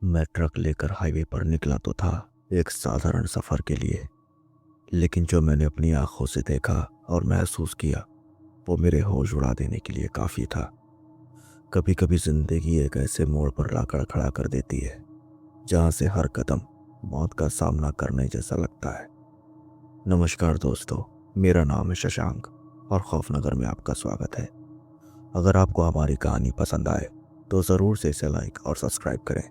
मैं ट्रक लेकर हाईवे पर निकला तो था एक साधारण सफर के लिए, लेकिन जो मैंने अपनी आंखों से देखा और महसूस किया वो मेरे होश उड़ा देने के लिए काफी था। कभी कभी जिंदगी एक ऐसे मोड़ पर लाकर खड़ा कर देती है जहां से हर कदम मौत का सामना करने जैसा लगता है। नमस्कार दोस्तों, मेरा नाम है शशांक और खौफनगर में आपका स्वागत है। अगर आपको हमारी कहानी पसंद आए तो ज़रूर से इसे लाइक और सब्सक्राइब करें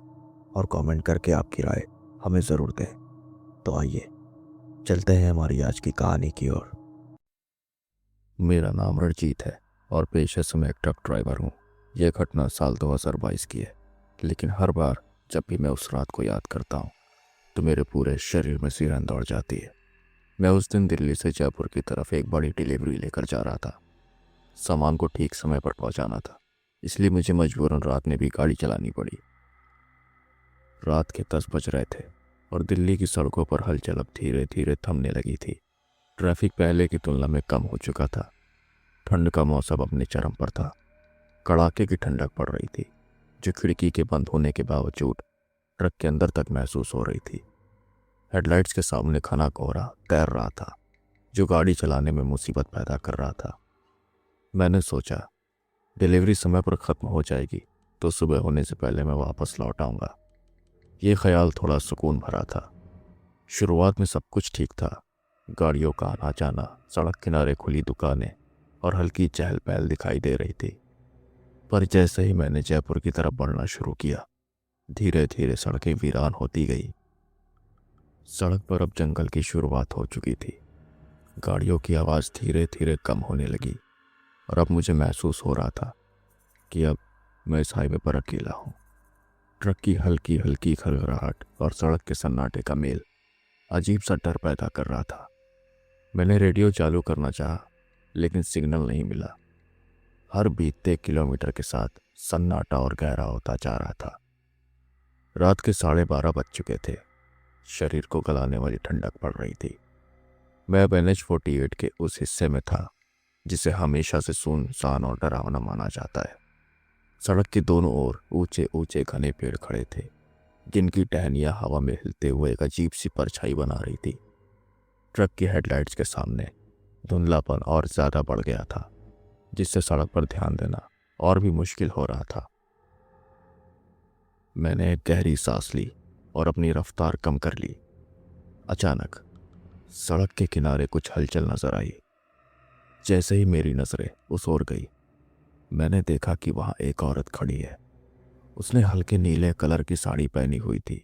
और कमेंट करके आपकी राय हमें ज़रूर दें। तो आइए चलते हैं हमारी आज की कहानी की ओर। मेरा नाम रणजीत है और पेशे से मैं एक ट्रक ड्राइवर हूँ। यह घटना साल 2022 की है, लेकिन हर बार जब भी मैं उस रात को याद करता हूँ तो मेरे पूरे शरीर में सिरन दौड़ जाती है। मैं उस दिन दिल्ली से जयपुर की तरफ एक बड़ी डिलीवरी लेकर जा रहा था। सामान को ठीक समय पर पहुंचाना था, इसलिए मुझे मजबूरन रात में भी गाड़ी चलानी पड़ी। रात के 10 बज रहे थे और दिल्ली की सड़कों पर हलचल अब धीरे धीरे थमने लगी थी। ट्रैफिक पहले की तुलना में कम हो चुका था। ठंड का मौसम अपने चरम पर था। कड़ाके की ठंडक पड़ रही थी, जो खिड़की के बंद होने के बावजूद ट्रक के अंदर तक महसूस हो रही थी। हेडलाइट्स के सामने घना कोहरा तैर रहा था, जो गाड़ी चलाने में मुसीबत पैदा कर रहा था। मैंने सोचा डिलीवरी समय पर खत्म हो जाएगी तो सुबह होने से पहले मैं वापस लौट आऊंगा। ये ख्याल थोड़ा सुकून भरा था। शुरुआत में सब कुछ ठीक था। गाड़ियों का आना जाना, सड़क किनारे खुली दुकानें और हल्की चहल पहल दिखाई दे रही थी। पर जैसे ही मैंने जयपुर की तरफ बढ़ना शुरू किया, धीरे धीरे सड़कें वीरान होती गई। सड़क पर अब जंगल की शुरुआत हो चुकी थी। गाड़ियों की आवाज़ धीरे धीरे कम होने लगी और अब मुझे महसूस हो रहा था कि अब मैं इस हाईवे पर अकेला हूँ। ट्रक की हल्की हल्की खरखराहट और सड़क के सन्नाटे का मेल अजीब सा डर पैदा कर रहा था। मैंने रेडियो चालू करना चाहा, लेकिन सिग्नल नहीं मिला। हर बीतते किलोमीटर के साथ सन्नाटा और गहरा होता जा रहा था। रात के 12:30 बज चुके थे। शरीर को गलाने वाली ठंडक पड़ रही थी। मैं अब NH-48 के उस हिस्से में था जिसे हमेशा से सुनसान और डरावना माना जाता है। सड़क के दोनों ओर ऊंचे ऊंचे घने पेड़ खड़े थे, जिनकी टहनियां हवा में हिलते हुए एक अजीब सी परछाई बना रही थी। ट्रक की हेडलाइट्स के सामने धुंधलापन और ज्यादा बढ़ गया था, जिससे सड़क पर ध्यान देना और भी मुश्किल हो रहा था। मैंने एक गहरी सांस ली और अपनी रफ्तार कम कर ली। अचानक सड़क के किनारे कुछ हलचल नजर आई। जैसे ही मेरी नजरें उस ओर गई, मैंने देखा कि वहां एक औरत खड़ी है। उसने हल्के नीले कलर की साड़ी पहनी हुई थी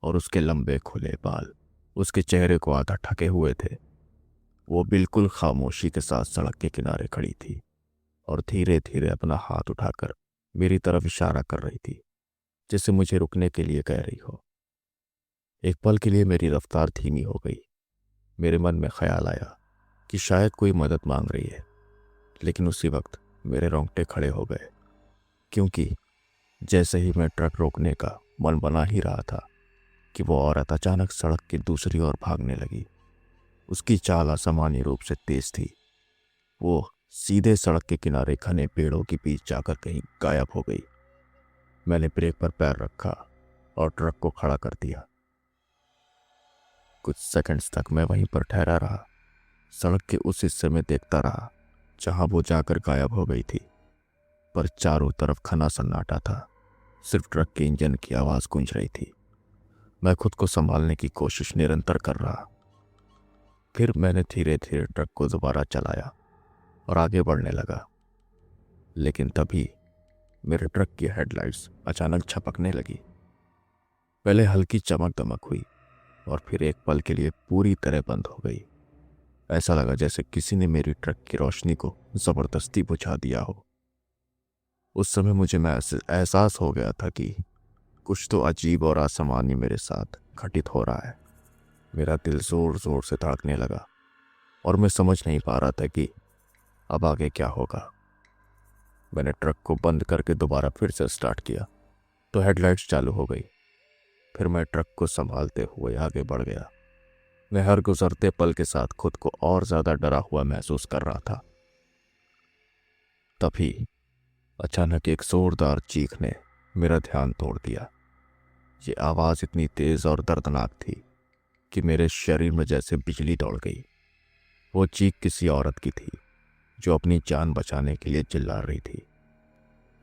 और उसके लंबे खुले बाल उसके चेहरे को आधा ढके हुए थे। वो बिल्कुल खामोशी के साथ सड़क के किनारे खड़ी थी और धीरे धीरे अपना हाथ उठाकर मेरी तरफ इशारा कर रही थी, जैसे मुझे रुकने के लिए कह रही हो। एक पल के लिए मेरी रफ्तार धीमी हो गई। मेरे मन में ख्याल आया कि शायद कोई मदद मांग रही है, लेकिन उसी वक्त मेरे रोंगटे खड़े हो गए, क्योंकि जैसे ही मैं ट्रक रोकने का मन बना ही रहा था कि वो औरत अचानक सड़क की दूसरी ओर भागने लगी। उसकी चाल असामान्य रूप से तेज थी। वो सीधे सड़क के किनारे घने पेड़ों के बीच जाकर कहीं गायब हो गई। मैंने ब्रेक पर पैर रखा और ट्रक को खड़ा कर दिया। कुछ सेकंड्स तक मैं वहीं पर ठहरा रहा, सड़क के उस हिस्से में देखता रहा जहां वो जाकर गायब हो गई थी। पर चारों तरफ घना सन्नाटा था। सिर्फ ट्रक के इंजन की आवाज गूंज रही थी। मैं खुद को संभालने की कोशिश निरंतर कर रहा। फिर मैंने धीरे धीरे ट्रक को दोबारा चलाया और आगे बढ़ने लगा। लेकिन तभी मेरे ट्रक की हेडलाइट्स अचानक झपकने लगी। पहले हल्की चमक दमक हुई और फिर एक पल के लिए पूरी तरह बंद हो गई। ऐसा लगा जैसे किसी ने मेरी ट्रक की रोशनी को जबरदस्ती बुझा दिया हो। उस समय मुझे एहसास हो गया था कि कुछ तो अजीब और असामान्य मेरे साथ घटित हो रहा है। मेरा दिल जोर जोर से धड़कने लगा और मैं समझ नहीं पा रहा था कि अब आगे क्या होगा। मैंने ट्रक को बंद करके दोबारा फिर से स्टार्ट किया तो हेडलाइट्स चालू हो गई। फिर मैं ट्रक को संभालते हुए आगे बढ़ गया। मैं हर गुजरते पल के साथ खुद को और ज्यादा डरा हुआ महसूस कर रहा था। तभी अचानक एक जोरदार चीख ने मेरा ध्यान तोड़ दिया। ये आवाज़ इतनी तेज़ और दर्दनाक थी कि मेरे शरीर में जैसे बिजली दौड़ गई। वो चीख किसी औरत की थी जो अपनी जान बचाने के लिए चिल्ला रही थी।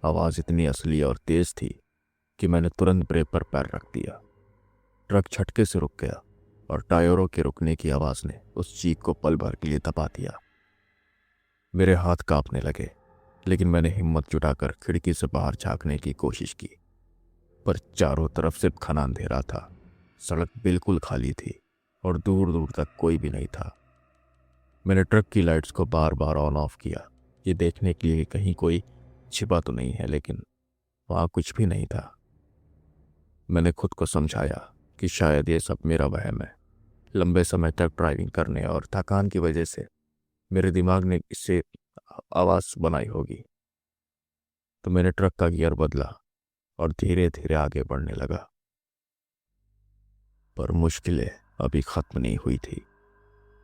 आवाज़ इतनी असली और तेज़ थी कि मैंने तुरंत ब्रेक पर पैर रख दिया। ट्रक झटके से रुक गया और टायरों के रुकने की आवाज़ ने उस चीख को पल भर के लिए दबा दिया। मेरे हाथ कांपने लगे, लेकिन मैंने हिम्मत जुटाकर खिड़की से बाहर झांकने की कोशिश की, पर चारों तरफ सिर्फ घना अंधेरा था। सड़क बिल्कुल खाली थी और दूर दूर तक कोई भी नहीं था। मैंने ट्रक की लाइट्स को बार बार ऑन ऑफ किया, ये देखने के लिए कहीं कोई छिपा तो नहीं है, लेकिन वहाँ कुछ भी नहीं था। मैंने खुद को समझाया कि शायद ये सब मेरा वहम है। लंबे समय तक ड्राइविंग करने और थकान की वजह से मेरे दिमाग ने इससे आवाज़ बनाई होगी। तो मैंने ट्रक का गियर बदला और धीरे धीरे आगे बढ़ने लगा। पर मुश्किलें अभी ख़त्म नहीं हुई थी।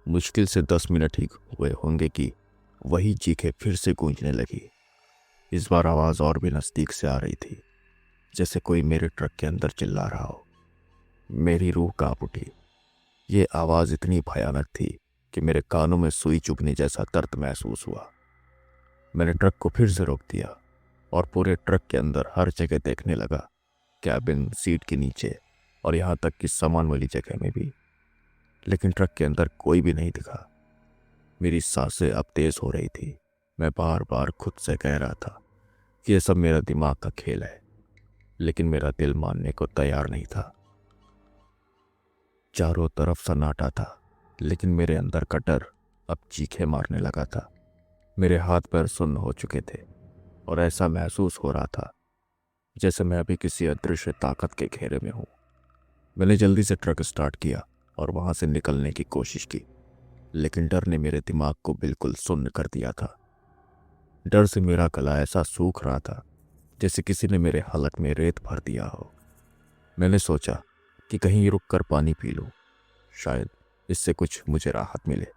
मुश्किल से 10 मिनट ही हुए होंगे कि वही चीखें फिर से गूंजने लगी। इस बार आवाज़ और भी नज़दीक से आ रही थी, जैसे कोई मेरे ट्रक के अंदर चिल्ला रहा हो। मेरी रूह कांप उठी। ये आवाज़ इतनी भयानक थी कि मेरे कानों में सुई चुभने जैसा दर्द महसूस हुआ। मैंने ट्रक को फिर से रोक दिया और पूरे ट्रक के अंदर हर जगह देखने लगा, कैबिन, सीट के नीचे और यहाँ तक कि सामान वाली जगह में भी, लेकिन ट्रक के अंदर कोई भी नहीं दिखा। मेरी सांसें अब तेज हो रही थी। मैं बार बार खुद से कह रहा था कि यह सब मेरा दिमाग का खेल है, लेकिन मेरा दिल मानने को तैयार नहीं था। चारों तरफ सन्नाटा था, लेकिन मेरे अंदर का डर अब चीखें मारने लगा था। मेरे हाथ पैर सुन्न हो चुके थे और ऐसा महसूस हो रहा था जैसे मैं अभी किसी अदृश्य ताकत के घेरे में हूं। मैंने जल्दी से ट्रक स्टार्ट किया और वहां से निकलने की कोशिश की, लेकिन डर ने मेरे दिमाग को बिल्कुल सुन्न कर दिया था। डर से मेरा गला ऐसा सूख रहा था जैसे किसी ने मेरे हलक में रेत भर दिया हो। मैंने सोचा कि कहीं रुक कर पानी पी लूं, शायद इससे कुछ मुझे राहत मिले।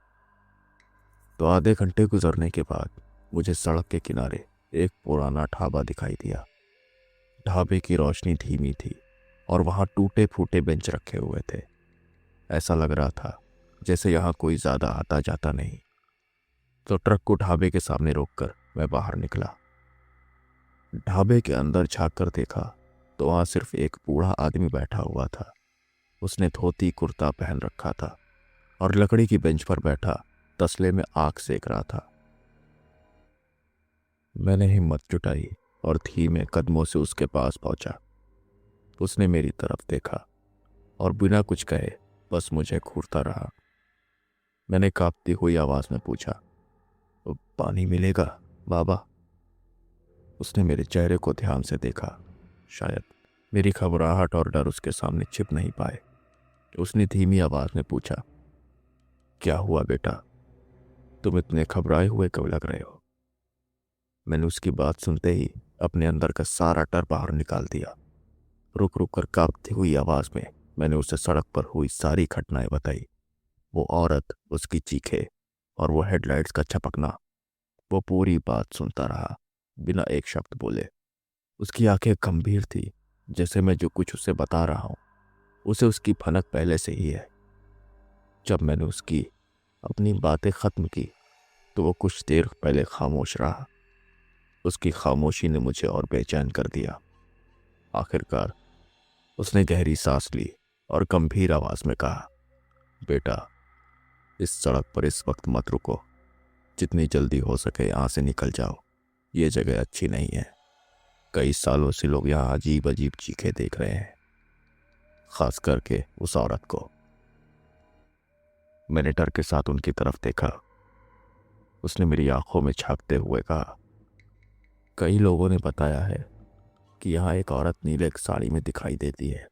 तो आधे घंटे गुजरने के बाद मुझे सड़क के किनारे एक पुराना ढाबा दिखाई दिया। ढाबे की रोशनी धीमी थी और वहां टूटे फूटे बेंच रखे हुए थे। ऐसा लग रहा था जैसे यहाँ कोई ज्यादा आता जाता नहीं। तो ट्रक को ढाबे के सामने रोककर मैं बाहर निकला। ढाबे के अंदर झांक कर देखा तो वहां सिर्फ एक बूढ़ा आदमी बैठा हुआ था। उसने धोती कुर्ता पहन रखा था और लकड़ी की बेंच पर बैठा तसले में आग सेक रहा था। मैंने हिम्मत जुटाई और धीमे कदमों से उसके पास पहुंचा। उसने मेरी तरफ देखा और बिना कुछ कहे बस मुझे घूरता रहा। मैंने कांपती हुई आवाज में पूछा, पानी मिलेगा बाबा? उसने मेरे चेहरे को ध्यान से देखा। शायद मेरी घबराहट और डर उसके सामने छिप नहीं पाए। उसने धीमी आवाज में पूछा, क्या हुआ बेटा? तुम इतने घबराए हुए क्यों लग रहे हो? मैंने उसकी बात सुनते ही अपने अंदर का सारा डर बाहर निकाल दिया। रुक रुक कर कांपती हुई आवाज में मैंने उसे सड़क पर हुई सारी घटनाएं बताई। वो औरत, उसकी चीखें और वो हेडलाइट्स का झपकना। वो पूरी बात सुनता रहा बिना एक शब्द बोले। उसकी आंखें गंभीर थी, जैसे मैं जो कुछ उसे बता रहा हूं उसे उसकी भनक पहले से ही है। जब मैंने उसकी अपनी बातें खत्म की तो वो कुछ देर पहले खामोश रहा। उसकी खामोशी ने मुझे और बेचैन कर दिया। आखिरकार उसने गहरी सांस ली और गंभीर आवाज में कहा, बेटा, इस सड़क पर इस वक्त मत रुको। जितनी जल्दी हो सके यहाँ से निकल जाओ। ये जगह अच्छी नहीं है। कई सालों से लोग यहाँ अजीब अजीब चीखें देख रहे हैं, खास करके उस औरत को। मैंने डर के साथ उनकी तरफ देखा। उसने मेरी आंखों में झांकते हुए कहा, कई लोगों ने बताया है कि यहाँ एक औरत नीले साड़ी में दिखाई देती है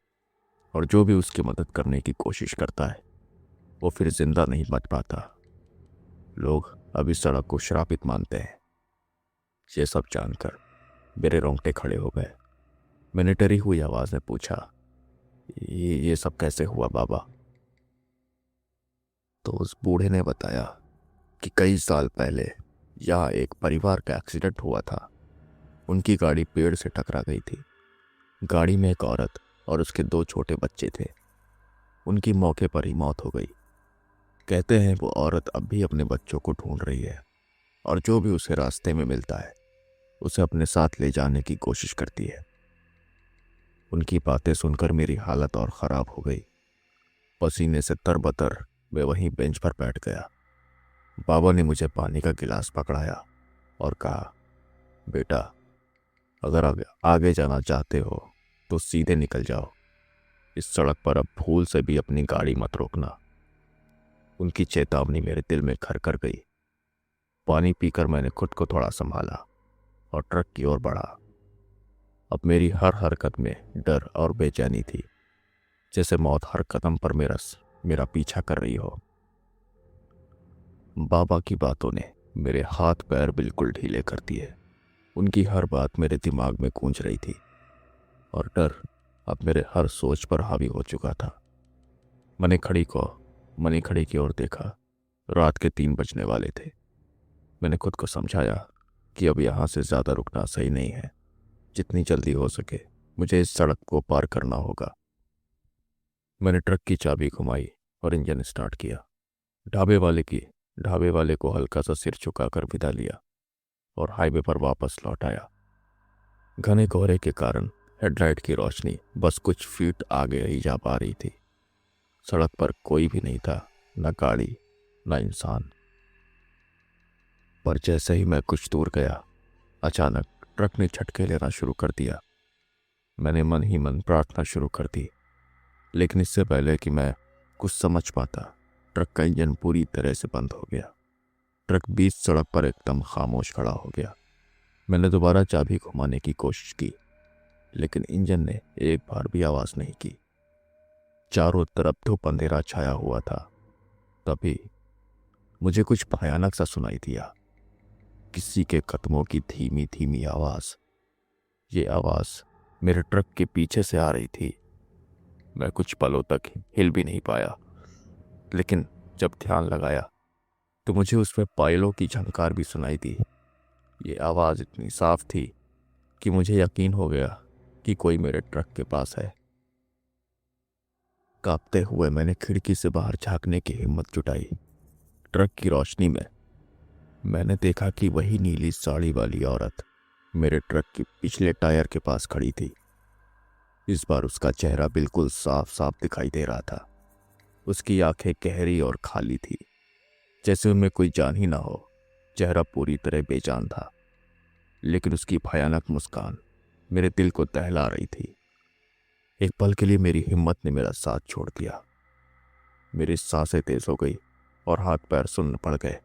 और जो भी उसकी मदद करने की कोशिश करता है वो फिर जिंदा नहीं बच पाता। लोग अभी सड़क को श्रापित मानते हैं। ये सब जानकर मेरे रोंगटे खड़े हो गए। मैंने डरी हुई आवाज में पूछा, ये सब कैसे हुआ बाबा? तो उस बूढ़े ने बताया कि कई साल पहले यहाँ एक परिवार का एक्सीडेंट हुआ था। उनकी गाड़ी पेड़ से टकरा गई थी। गाड़ी में एक औरत और उसके 2 छोटे बच्चे थे। उनकी मौके पर ही मौत हो गई। कहते हैं वो औरत अब भी अपने बच्चों को ढूंढ रही है और जो भी उसे रास्ते में मिलता है उसे अपने साथ ले जाने की कोशिश करती है। उनकी बातें सुनकर मेरी हालत और ख़राब हो गई। पसीने से तरबतर मैं वहीं बेंच पर बैठ गया। बाबा ने मुझे पानी का गिलास पकड़ाया और कहा, बेटा, अगर आगे जाना चाहते हो तो सीधे निकल जाओ। इस सड़क पर अब भूल से भी अपनी गाड़ी मत रोकना। उनकी चेतावनी मेरे दिल में घर कर गई। पानी पीकर मैंने खुद को थोड़ा संभाला और ट्रक की ओर बढ़ा। अब मेरी हर हरकत में डर और बेचैनी थी, जैसे मौत हर कदम पर मेरा पीछा कर रही हो। बाबा की बातों ने मेरे हाथ पैर बिल्कुल ढीले कर दिए। उनकी हर बात मेरे दिमाग में गूंज रही थी और डर अब मेरे हर सोच पर हावी हो चुका था। मैंने खड़ी की ओर देखा। रात के 3 बजने वाले थे। मैंने खुद को समझाया कि अब यहाँ से ज़्यादा रुकना सही नहीं है। जितनी जल्दी हो सके मुझे इस सड़क को पार करना होगा। मैंने ट्रक की चाबी घुमाई और इंजन स्टार्ट किया। ढाबे वाले को हल्का सा सिर झुकाकर विदा लिया और हाईवे पर वापस लौट आया। घने कोहरे के कारण हेडलाइट की रोशनी बस कुछ फीट आगे ही जा पा रही थी। सड़क पर कोई भी नहीं था, न गाड़ी न इंसान। पर जैसे ही मैं कुछ दूर गया, अचानक ट्रक ने झटके लेना शुरू कर दिया। मैंने मन ही मन प्रार्थना शुरू कर दी, लेकिन इससे पहले कि मैं कुछ समझ पाता, ट्रक का इंजन पूरी तरह से बंद हो गया। ट्रक बीच सड़क पर एकदम खामोश खड़ा हो गया। मैंने दोबारा चाबी घुमाने की कोशिश की, लेकिन इंजन ने एक बार भी आवाज नहीं की। चारों तरफ धूप अंधेरा छाया हुआ था। तभी मुझे कुछ भयानक सा सुनाई दिया, किसी के कदमों की धीमी धीमी आवाज। ये आवाज मेरे ट्रक के पीछे से आ रही थी। मैं कुछ पलों तक हिल भी नहीं पाया, लेकिन जब ध्यान लगाया तो मुझे उसमें पायलों की झंकार भी सुनाई दी। ये आवाज इतनी साफ थी कि मुझे यकीन हो गया कि कोई मेरे ट्रक के पास है। कांपते हुए मैंने खिड़की से बाहर झांकने की हिम्मत जुटाई। ट्रक की रोशनी में मैंने देखा कि वही नीली साड़ी वाली औरत मेरे ट्रक के पिछले टायर के पास खड़ी थी। इस बार उसका चेहरा बिल्कुल साफ साफ दिखाई दे रहा था। उसकी आंखें गहरी और खाली थी, जैसे उनमें कोई जान ही ना हो। चेहरा पूरी तरह बेजान था, लेकिन उसकी भयानक मुस्कान मेरे दिल को दहला रही थी। एक पल के लिए मेरी हिम्मत ने मेरा साथ छोड़ दिया। मेरी सांसें तेज हो गई और हाथ पैर सुन्न पड़ गए।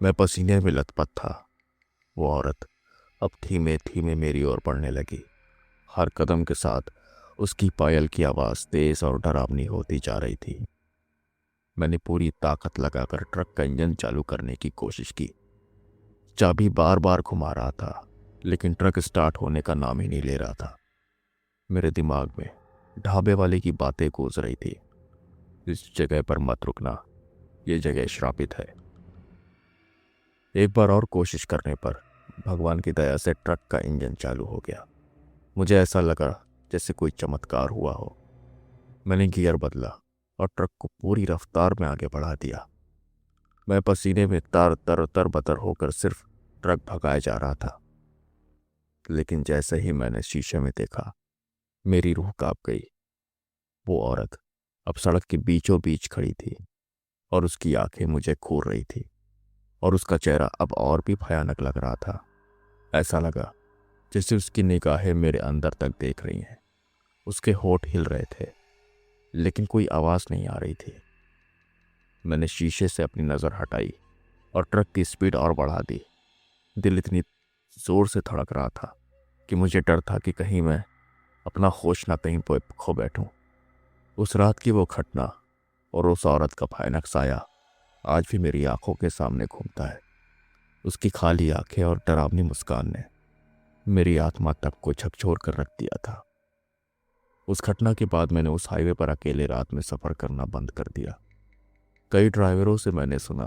मैं पसीने में लथपथ था। वो औरत अब धीमे धीमे मेरी ओर बढ़ने लगी। हर कदम के साथ उसकी पायल की आवाज तेज और डरावनी होती जा रही थी। मैंने पूरी ताकत लगाकर ट्रक का इंजन चालू करने की कोशिश की। चाबी बार बार घुमा रहा था, लेकिन ट्रक स्टार्ट होने का नाम ही नहीं ले रहा था। मेरे दिमाग में ढाबे वाले की बातें गूंज रही थी, इस जगह पर मत रुकना, ये जगह श्रापित है। एक बार और कोशिश करने पर भगवान की दया से ट्रक का इंजन चालू हो गया। मुझे ऐसा लगा जैसे कोई चमत्कार हुआ हो। मैंने गियर बदला और ट्रक को पूरी रफ्तार में आगे बढ़ा दिया। मैं पसीने में तर बतर होकर सिर्फ ट्रक भगाया जा रहा था। लेकिन जैसे ही मैंने शीशे में देखा, मेरी रूह कांप गई। वो औरत अब सड़क के बीचों बीच खड़ी थी और उसकी आंखें मुझे घूर रही थी और उसका चेहरा अब और भी भयानक लग रहा था। ऐसा लगा जैसे उसकी निगाहें मेरे अंदर तक देख रही हैं। उसके होंठ हिल रहे थे, लेकिन कोई आवाज नहीं आ रही थी। मैंने शीशे से अपनी नज़र हटाई और ट्रक की स्पीड और बढ़ा दी। दिल इतनी जोर से धड़क रहा था कि मुझे डर था कि कहीं मैं अपना होश ना कहीं पर खो बैठूं। उस रात की वो घटना और उस औरत का भयानक साया आज भी मेरी आंखों के सामने घूमता है। उसकी खाली आंखें और डरावनी मुस्कान ने मेरी आत्मा तक को झकझोर कर रख दिया था। उस घटना के बाद मैंने उस हाईवे पर अकेले रात में सफ़र करना बंद कर दिया। कई ड्राइवरों से मैंने सुना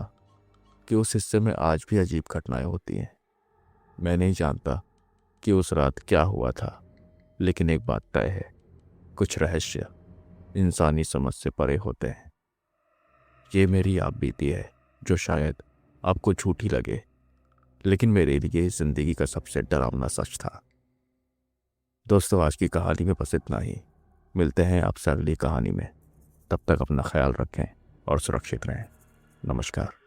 कि उस हिस्से में आज भी अजीब घटनाएं होती हैं। मैं नहीं जानता कि उस रात क्या हुआ था, लेकिन एक बात तय है, कुछ रहस्य इंसानी समझ से परे होते हैं। ये मेरी आप बीती है जो शायद आपको झूठी लगे, लेकिन मेरे लिए जिंदगी का सबसे डरावना सच था। दोस्तों, आज की कहानी में बस इतना ही। मिलते हैं आपसे अगली कहानी में। तब तक अपना ख्याल रखें और सुरक्षित रहें। नमस्कार।